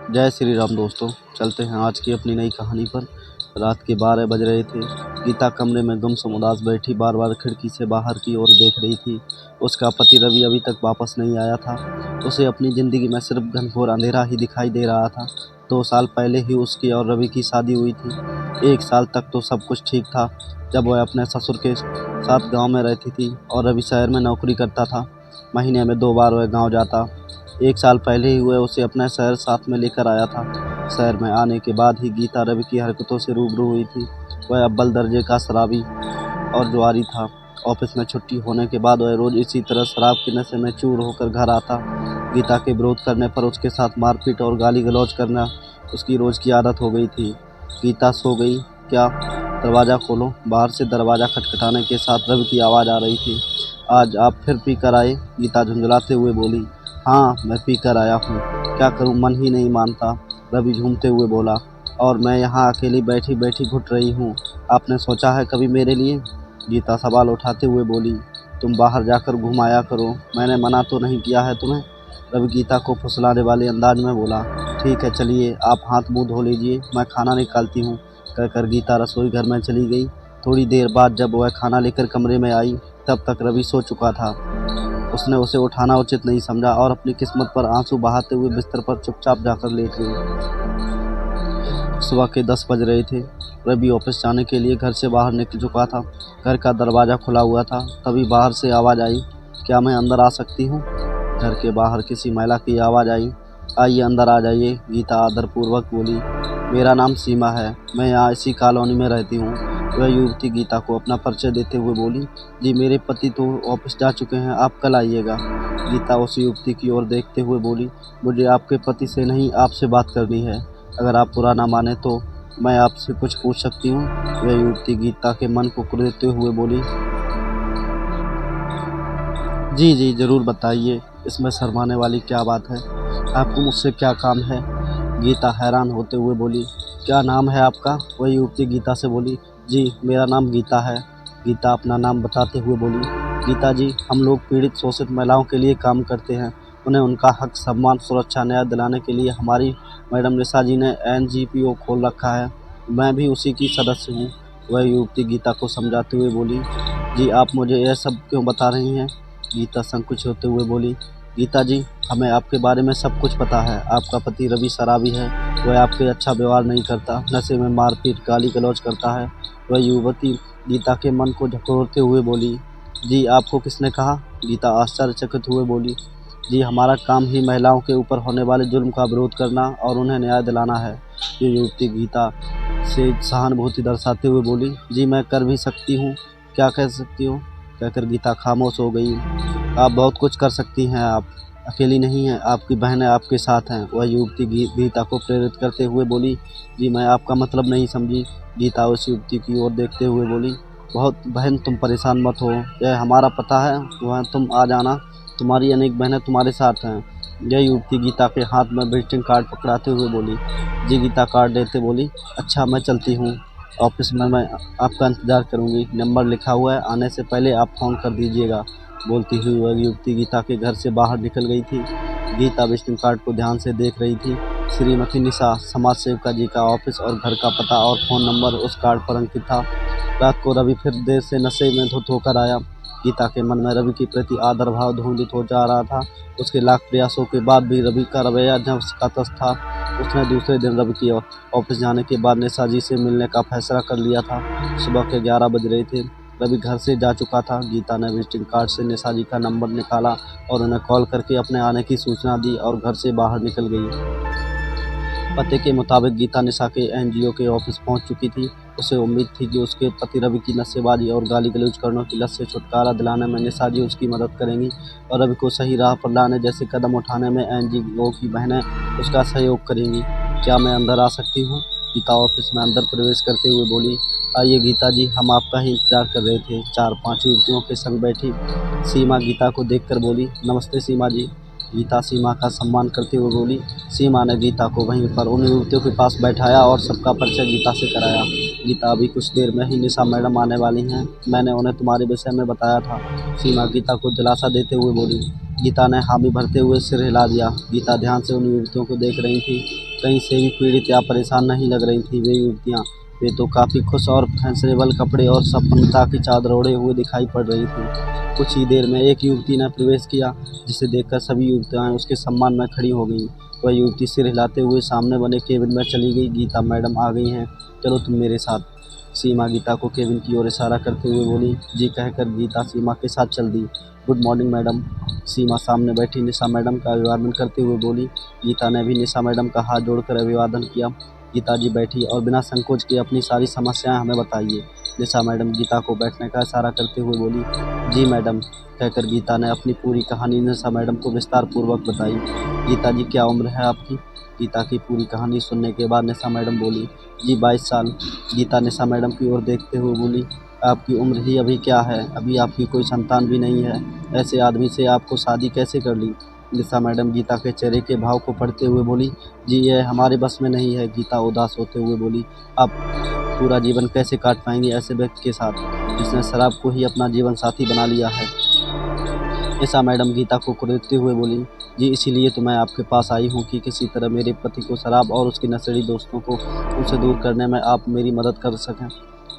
जय श्री राम दोस्तों। चलते हैं आज की अपनी नई कहानी पर। रात के 12 बज रहे थे। गीता कमरे में गुमसुम उदास बैठी बार बार खिड़की से बाहर की ओर देख रही थी। उसका पति रवि अभी तक वापस नहीं आया था। उसे अपनी ज़िंदगी में सिर्फ घनघोर अंधेरा ही दिखाई दे रहा था। 2 साल पहले ही उसकी और रवि की शादी हुई थी। 1 साल तक तो सब कुछ ठीक था, जब वह अपने ससुर के साथ गाँव में रहती थी और रवि शहर में नौकरी करता था। महीने में 2 बार वह गाँव जाता। 1 साल पहले ही वह उसे अपने शहर साथ में लेकर आया था। शहर में आने के बाद ही गीता रवि की हरकतों से रूबरू हुई थी। वह अव्वल दर्जे का शराबी और जुआरी था। ऑफिस में छुट्टी होने के बाद वह रोज़ इसी तरह शराब के नशे में चूर होकर घर आता। गीता के विरोध करने पर उसके साथ मारपीट और गाली गलौज करना उसकी रोज़ की आदत हो गई थी। गीता सो गई क्या? दरवाज़ा खोलो। बाहर से दरवाज़ा खटखटाने के साथ रवि की आवाज़ आ रही थी। आज आप फिर पी कर आए? गीता झुंझलाते हुए बोली। हाँ, मैं पी कर आया हूँ। क्या करूँ, मन ही नहीं मानता, रवि झूमते हुए बोला। और मैं यहाँ अकेली बैठी बैठी घुट रही हूँ। आपने सोचा है कभी मेरे लिए? गीता सवाल उठाते हुए बोली। तुम बाहर जाकर घूम आया करो, मैंने मना तो नहीं किया है तुम्हें? रवि गीता को फुसलाने वाले अंदाज में बोला। ठीक है, चलिए आप हाथ मुँह धो लीजिए, मैं खाना निकालती हूँ, कहकर गीता रसोई घर में चली गई। थोड़ी देर बाद जब वह खाना लेकर कमरे में आई, तब तक रवि सो चुका था। उसने उसे उठाना उचित नहीं समझा और अपनी किस्मत पर आंसू बहाते हुए बिस्तर पर चुपचाप जाकर लेट गई। सुबह के 10 बज रहे थे। रवि ऑफिस जाने के लिए घर से बाहर निकल चुका था। घर का दरवाज़ा खुला हुआ था। तभी बाहर से आवाज़ आई, क्या मैं अंदर आ सकती हूँ? घर के बाहर किसी महिला की आवाज़ आई। आइए अंदर आ जाइए, गीता आदरपूर्वक बोली। मेरा नाम सीमा है, मैं यहाँ इसी कॉलोनी में रहती हूँ। वह युवती गीता को अपना परिचय देते हुए बोली। जी, मेरे पति तो ऑफिस जा चुके हैं, आप कल आइएगा। गीता उस युवती की ओर देखते हुए बोली। मुझे आपके पति से नहीं, आपसे बात करनी है। अगर आप बुरा ना माने तो मैं आपसे कुछ पूछ सकती हूँ? वह युवती गीता के मन को कुरेदते हुए बोली। जी जी, ज़रूर बताइए, इसमें शर्माने वाली क्या बात है? आपको मुझसे क्या काम है? गीता हैरान होते हुए बोली। क्या नाम है आपका? वह युवती गीता से बोली। जी, मेरा नाम गीता है। गीता अपना नाम बताते हुए बोली। गीता जी, हम लोग पीड़ित शोषित महिलाओं के लिए काम करते हैं। उन्हें उनका हक, सम्मान, सुरक्षा, न्याय दिलाने के लिए हमारी मैडम निशा जी ने NGO खोल रखा है। मैं भी उसी की सदस्य हूँ। वह युवती गीता को समझाते हुए बोली। जी, आप मुझे यह सब क्यों बता रही हैं? गीता संकुच होते हुए बोली। गीता जी, हमें आपके बारे में सब कुछ पता है। आपका पति रवि शराबी है। वह आपके अच्छा व्यवहार नहीं करता, नशे में मारपीट, गाली गलौज करता है। वह युवती गीता के मन को झकझोरते हुए बोली। जी, आपको किसने कहा? गीता आश्चर्यचकित हुए बोली। जी, हमारा काम ही महिलाओं के ऊपर होने वाले जुल्म का विरोध करना और उन्हें न्याय दिलाना है। ये युवती गीता से सहानुभूति दर्शाते हुए बोली। जी, मैं कर भी सकती हूँ। क्या कह सकती हूँ? कहकर गीता खामोश हो गई। आप बहुत कुछ कर सकती हैं, आप अकेली नहीं हैं, आपकी बहनें आपके साथ हैं। वह युवती गीता को प्रेरित करते हुए बोली। जी, मैं आपका मतलब नहीं समझी। गीता उस युवती की ओर देखते हुए बोली। बहुत बहन, तुम परेशान मत हो, यह हमारा पता है, वह तुम आ जाना, तुम्हारी अनेक बहनें तुम्हारे साथ हैं। यह युवती गीता के हाथ में विजिटिंग कार्ड पकड़ाते हुए बोली। जी, गीता कार्ड लेते बोली। अच्छा, मैं चलती हूँ, ऑफिस में मैं आपका इंतज़ार करूँगी, नंबर लिखा हुआ है, आने से पहले आप फ़ोन कर दीजिएगा। बोलती हुई वह युवती गीता के घर से बाहर निकल गई थी। गीता विजिटिंग कार्ड को ध्यान से देख रही थी। श्रीमती निशा, समाज सेविका जी का ऑफिस और घर का पता और फ़ोन नंबर उस कार्ड पर अंकित था। रात को रवि फिर देर से नशे में धुत होकर आया। गीता के मन में रवि के प्रति आदर भाव धूंधित हो जा रहा था। उसके लाख प्रयासों के बाद भी रवि का रवैया नफ्स का तस था। उसने दूसरे दिन रवि की ऑफिस जाने के बाद निशा जी से मिलने का फैसला कर लिया था। सुबह के 11 बज रहे थे। रवि घर से जा चुका था। गीता ने विजिटिंग कार्ड से निशा जी का नंबर निकाला और उन्हें कॉल करके अपने आने की सूचना दी और घर से बाहर निकल गई। पते के मुताबिक गीता निशा के NGO के ऑफिस पहुंच चुकी थी। उसे उम्मीद थी कि उसके पति रवि की नशेबाजी और गाली गलौज करने की लत से छुटकारा दिलाने में निशा जी उसकी मदद करेंगी और रवि को सही राह पर लाने जैसे कदम उठाने में NGO की बहनें उसका सहयोग करेंगी। क्या मैं अंदर आ सकती हूँ? गीता ऑफिस में अंदर प्रवेश करते हुए बोली। आइए गीता जी, हम आपका ही इंतजार कर रहे थे। 4-5 युवतियों के संग बैठी सीमा गीता को देखकर बोली। नमस्ते सीमा जी। गीता सीमा का सम्मान करते हुए बोली। सीमा ने गीता को वहीं पर उन युवतियों के पास बैठाया और सबका परिचय गीता से कराया। गीता, अभी कुछ देर में ही निशा मैडम आने वाली हैं, मैंने उन्हें तुम्हारे विषय में बताया था। सीमा गीता को दिलासा देते हुए बोली। गीता ने हामी भरते हुए सिर हिला दिया। गीता ध्यान से उन युवतियों को देख रही थी। कहीं से भी पीड़ित या परेशान नहीं लग रही थी वे युवतियाँ। वे तो काफ़ी खुश और फैशनेबल कपड़े और संपन्नता की चादर ओढ़े हुए दिखाई पड़ रही थी। कुछ ही देर में एक युवती ने प्रवेश किया, जिसे देखकर सभी युवतियाँ उसके सम्मान में खड़ी हो गईं। वह युवती सिर हिलाते हुए सामने बने केबिन में चली गई। गीता मैडम आ गई हैं, चलो तुम मेरे साथ। सीमा गीता को केबिन की ओर इशारा करते हुए बोली। जी कहकर गीता सीमा के साथ चल दी। Good morning madam. सीमा सामने बैठी निशा मैडम का अभिवादन करते हुए बोली। गीता ने भी निशा मैडम का हाथ जोड़कर अभिवादन किया। गीता जी बैठी और बिना संकोच के अपनी सारी समस्याएं हमें बताइए। निशा मैडम गीता को बैठने का इशारा करते हुए बोली। जी मैडम कहकर गीता ने अपनी पूरी कहानी निशा मैडम को विस्तार पूर्वक बताई। गीता जी क्या उम्र है आपकी? गीता की पूरी कहानी सुनने के बाद निशा मैडम बोली। जी 22 साल। गीता निशा मैडम की ओर देखते हुए बोली। आपकी उम्र ही अभी क्या है, अभी आपकी कोई संतान भी नहीं है, ऐसे आदमी से आपको शादी कैसे कर ली? निशा मैडम गीता के चेहरे के भाव को पढ़ते हुए बोली। जी यह हमारे बस में नहीं है। गीता उदास होते हुए बोली। आप पूरा जीवन कैसे काट पाएंगी ऐसे व्यक्ति के साथ जिसने शराब को ही अपना जीवन साथी बना लिया है? निशा मैडम गीता को कुरेदते हुए बोली। जी इसीलिए तो मैं आपके पास आई हूँ कि किसी तरह मेरे पति को शराब और उसके नशेड़ी दोस्तों को उनसे दूर करने में आप मेरी मदद कर सकें।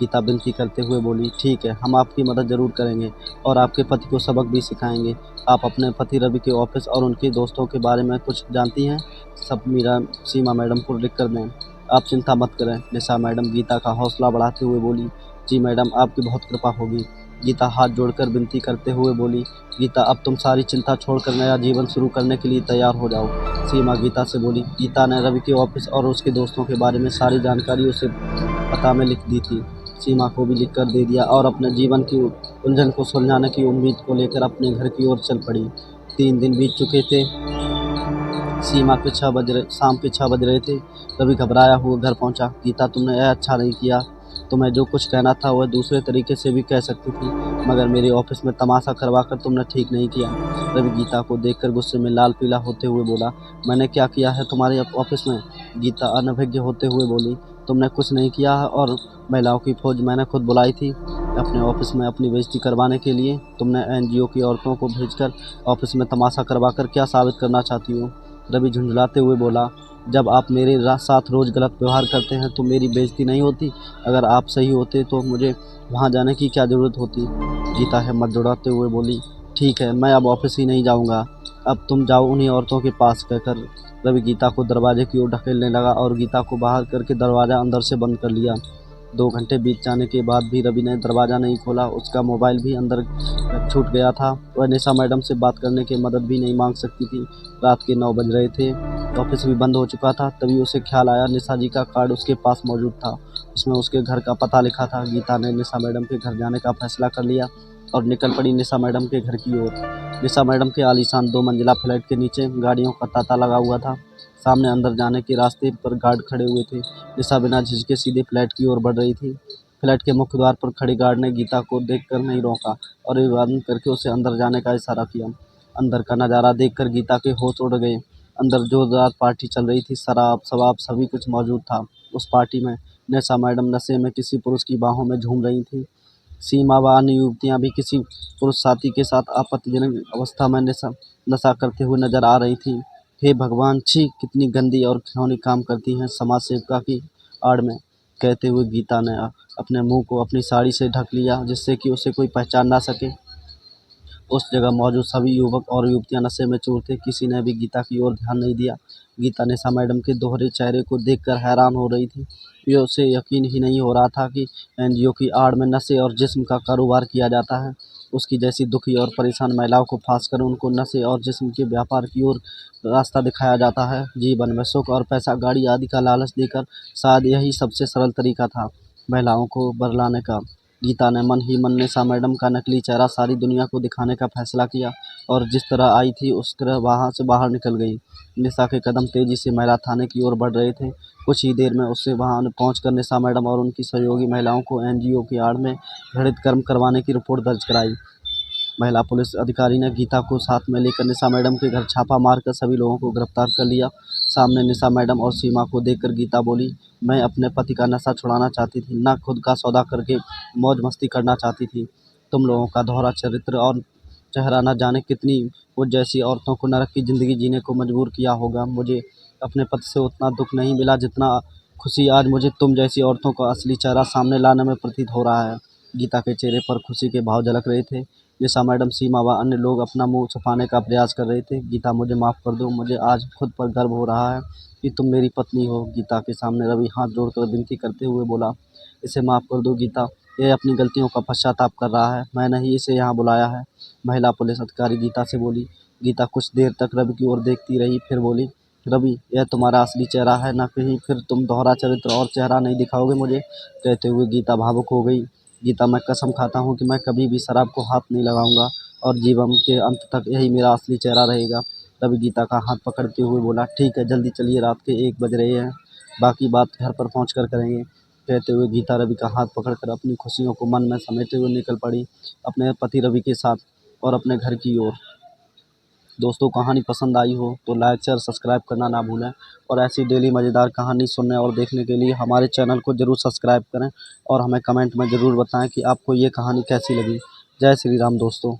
गीता विनती करते हुए बोली। ठीक है, हम आपकी मदद ज़रूर करेंगे और आपके पति को सबक भी सिखाएंगे। आप अपने पति रवि के ऑफिस और उनके दोस्तों के बारे में कुछ जानती हैं? सब मीरा सीमा मैडम को लिख कर दें। आप चिंता मत करें। निशा मैडम गीता का हौसला बढ़ाते हुए बोली। जी मैडम आपकी बहुत कृपा होगी। गीता हाथ जोड़कर विनती करते हुए बोली। गीता अब तुम सारी चिंता छोड़कर नया जीवन शुरू करने के लिए तैयार हो जाओ। सीमा गीता से बोली। गीता ने रवि के ऑफिस और उसके दोस्तों के बारे में सारी जानकारी उसे पता में लिख दी थी। सीमा को भी लिख कर दे दिया और अपने जीवन की उलझन को सुलझाने की उम्मीद को लेकर अपने घर की ओर चल पड़ी। 3 दिन बीत चुके थे। सीमा के शाम के 6 बज रहे थे। रवि घबराया हुआ घर पहुंचा। गीता तुमने यह अच्छा नहीं किया। तुम्हें जो कुछ कहना था वह दूसरे तरीके से भी कह सकती थी, मगर मेरे ऑफिस में तमाशा करवा कर तुमने ठीक नहीं किया। रवि गीता को देखकर गुस्से में लाल पीला होते हुए बोला। मैंने क्या किया है तुम्हारे ऑफिस में? गीता अनभिज्ञ होते हुए बोली। तुमने कुछ नहीं किया है और महिलाओं की फौज मैंने खुद बुलाई थी अपने ऑफिस में अपनी बेइज्जती करवाने के लिए। तुमने एनजीओ की औरतों को भेजकर ऑफिस में तमाशा करवा कर क्या साबित करना चाहती हो? रवि झुंझलाते हुए बोला। जब आप मेरे साथ रोज़ गलत व्यवहार करते हैं तो मेरी बेइज्जती नहीं होती? अगर आप सही होते तो मुझे वहाँ जाने की क्या ज़रूरत होती? गीता हिम्मत जुटाते हुए बोली। ठीक है, मैं अब ऑफिस ही नहीं जाऊँगा, अब तुम जाओ उन्हीं औरतों के पास, कहकर रवि गीता को दरवाजे की ओर ढकेलने लगा और गीता को बाहर करके दरवाज़ा अंदर से बंद कर लिया। 2 घंटे बीत जाने के बाद भी रवि ने दरवाज़ा नहीं खोला। उसका मोबाइल भी अंदर छूट गया था। वह निशा मैडम से बात करने की मदद भी नहीं मांग सकती थी। रात के 9 बज रहे थे। ऑफिस भी बंद हो चुका था। तभी उसे ख्याल आया निशा जी का कार्ड उसके पास मौजूद था। उसमें उसके घर का पता लिखा था। गीता ने निशा मैडम के घर जाने का फैसला कर लिया और निकल पड़ी निशा मैडम के घर की ओर। निशा मैडम के आलीशान 2 मंजिला फ्लैट के नीचे गाड़ियों का तांता लगा हुआ था। सामने अंदर जाने के रास्ते पर गार्ड खड़े हुए थे। निशा बिना झिझके सीधे फ्लैट की ओर बढ़ रही थी। फ्लैट के मुख्य द्वार पर खड़े गार्ड ने गीता को देखकर नहीं रोका और अभिवादन करके उसे अंदर जाने का इशारा किया। अंदर का नज़ारा देखकर गीता के होश उड़ गए। अंदर जोरदार पार्टी चल रही थी। शराब शवाब सभी कुछ मौजूद था। उस पार्टी में निशा मैडम नशे में किसी पुरुष की बाहों में झूम रही थी। सीमा व अन्य युवतियाँ भी किसी पुरुष साथी के साथ आपत्तिजनक अवस्था में नशा करते हुए नजर आ रही थी। हे भगवान, छी कितनी गंदी और घिनौनी काम करती हैं समाज सेविका की आड़ में, कहते हुए गीता ने अपने मुंह को अपनी साड़ी से ढक लिया जिससे कि उसे कोई पहचान ना सके। उस जगह मौजूद सभी युवक और युवतियां नशे में चूर थे। किसी ने भी गीता की ओर ध्यान नहीं दिया। गीता निशा मैडम के दोहरे चेहरे को देखकर हैरान हो रही थी। ये उसे यकीन ही नहीं हो रहा था कि एनजीओ की आड़ में नशे और जिस्म का कारोबार किया जाता है। उसकी जैसी दुखी और परेशान महिलाओं को फांस कर उनको नशे और जिस्म के व्यापार की ओर रास्ता दिखाया जाता है। जीवन में सुख और पैसा, गाड़ी आदि का लालच देकर शायद यही सबसे सरल तरीका था महिलाओं को बरलाने का। गीता ने मन ही मन निशा मैडम का नकली चेहरा सारी दुनिया को दिखाने का फैसला किया और जिस तरह आई थी उस तरह वहां से बाहर निकल गई। निशा के कदम तेजी से महिला थाने की ओर बढ़ रहे थे। कुछ ही देर में उससे वहां पहुंचकर निशा मैडम और उनकी सहयोगी महिलाओं को एनजीओ की आड़ में घृणित कर्म करवाने की रिपोर्ट दर्ज कराई। महिला पुलिस अधिकारी ने गीता को साथ में लेकर निशा मैडम के घर छापा मारकर सभी लोगों को गिरफ्तार कर लिया। सामने निशा मैडम और सीमा को देखकर गीता बोली। मैं अपने पति का नशा छुड़ाना चाहती थी, ना खुद का सौदा करके मौज मस्ती करना चाहती थी। तुम लोगों का दोहरा चरित्र और चेहरा न जाने कितनी वो जैसी औरतों को नरक की ज़िंदगी जीने को मजबूर किया होगा। मुझे अपने पति से उतना दुख नहीं मिला जितना खुशी आज मुझे तुम जैसी औरतों का असली चेहरा सामने लाने में प्रतीत हो रहा है। गीता के चेहरे पर खुशी के भाव झलक रहे थे। निशा मैडम, सीमा व अन्य लोग अपना मुंह छुपाने का प्रयास कर रहे थे। गीता, मुझे माफ़ कर दो, मुझे आज खुद पर गर्व हो रहा है कि तुम मेरी पत्नी हो। गीता के सामने रवि हाथ जोड़कर विनती करते हुए बोला, इसे माफ़ कर दो गीता, यह अपनी गलतियों का पश्चाताप कर रहा है। मैंने ही इसे यहाँ बुलाया है। महिला पुलिस अधिकारी गीता से बोली। गीता कुछ देर तक रवि की ओर देखती रही, फिर बोली, रवि, यह तुम्हारा असली चेहरा है ना? कहीं फिर तुम दोहरा चरित्र और चेहरा नहीं दिखाओगे मुझे? कहते हुए गीता भावुक हो गई। गीता, मैं कसम खाता हूँ कि मैं कभी भी शराब को हाथ नहीं लगाऊंगा और जीवन के अंत तक यही मेरा असली चेहरा रहेगा। रवि गीता का हाथ पकड़ते हुए बोला, ठीक है, जल्दी चलिए, रात के 1 बज रहे हैं, बाकी बात घर पर पहुँच कर करेंगे। कहते हुए गीता रवि का हाथ पकड़कर अपनी खुशियों को मन में समेटे हुए निकल पड़ी अपने पति रवि के साथ और अपने घर की ओर। दोस्तों, कहानी पसंद आई हो तो लाइक शेयर सब्सक्राइब करना ना भूलें और ऐसी डेली मज़ेदार कहानी सुनने और देखने के लिए हमारे चैनल को ज़रूर सब्सक्राइब करें और हमें कमेंट में ज़रूर बताएं कि आपको ये कहानी कैसी लगी। जय श्री राम दोस्तों।